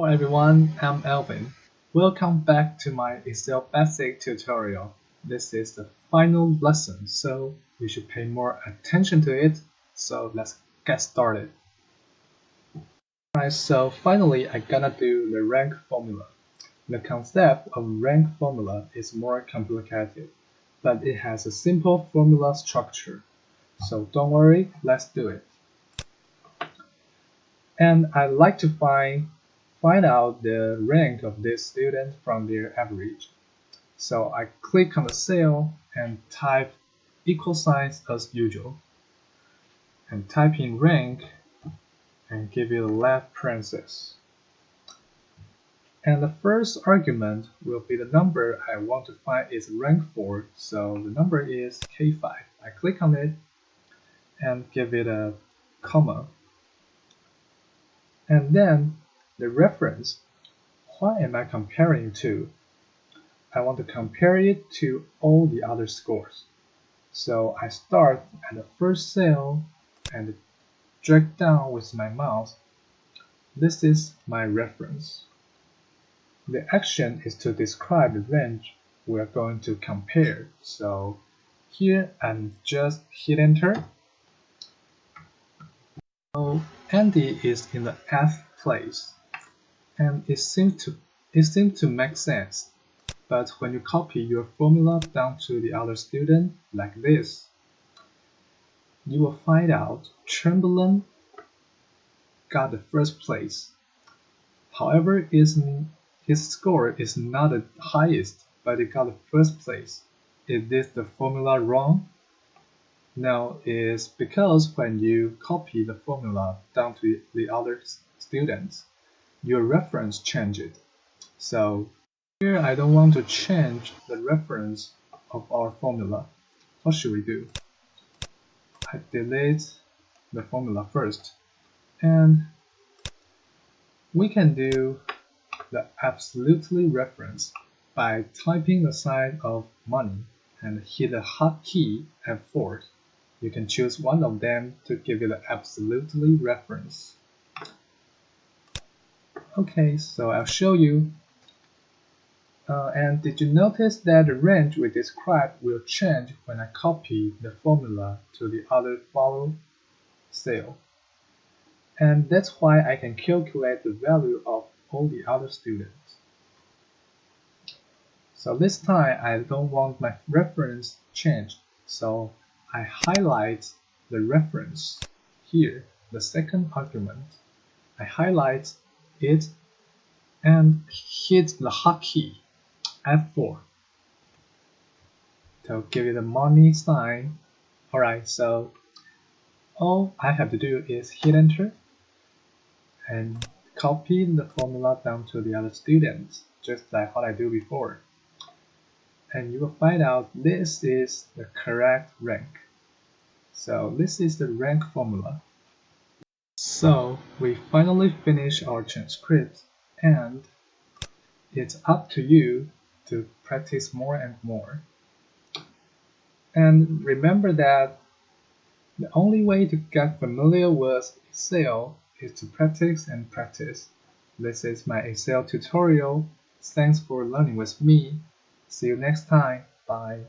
Hello everyone, I'm Alvin. Welcome back to my Excel basic tutorial. This is the final lesson, so you should pay more attention to it. So let's get started. Alright, so finally I'm gonna do the rank formula. The concept of rank formula is more complicated, but it has a simple formula structure. So don't worry, let's do it. And I'd like to find out the rank of this student from their average. So I click on the cell and type equal signs as usual, and type in rank and give it a left parenthesis. And the first argument will be the number I want to find is rank for, so the number is K5. I click on it and give it a comma. And then the reference, what am I comparing to? I want to compare it to all the other scores. So I start at the first cell and drag down with my mouse. This is my reference. The action is to describe the range we are going to compare. So here I'm just hit enter. So Andy is in the F place, and it seems to make sense. But when you copy your formula down to the other student like this, you will find out Chamberlain got the first place. However, his score is not the highest, but he got the first place. Is this the formula wrong? No, it's because when you copy the formula down to the other students, your reference changes. So here I don't want to change the reference of our formula. What should we do? I delete the formula first, and we can do the absolutely reference by typing the sign of money and hit the hotkey F4. You can choose one of them to give it the absolutely reference. Okay, so I'll show you. And did you notice that the range we described will change when I copy the formula to the other follow cell? And that's why I can calculate the value of all the other students. So this time I don't want my reference changed, so I highlight the reference here, the second argument. I highlight it and hit the hotkey F4 to give it a money sign. Alright, so all I have to do is hit enter and copy the formula down to the other students, just like what I do before. And you will find out this is the correct rank. So this is the rank formula. So we finally finish our transcript, and it's up to you to practice more and more. And remember that the only way to get familiar with Excel is to practice and practice. This is my Excel tutorial. Thanks for learning with me. See you next time. Bye.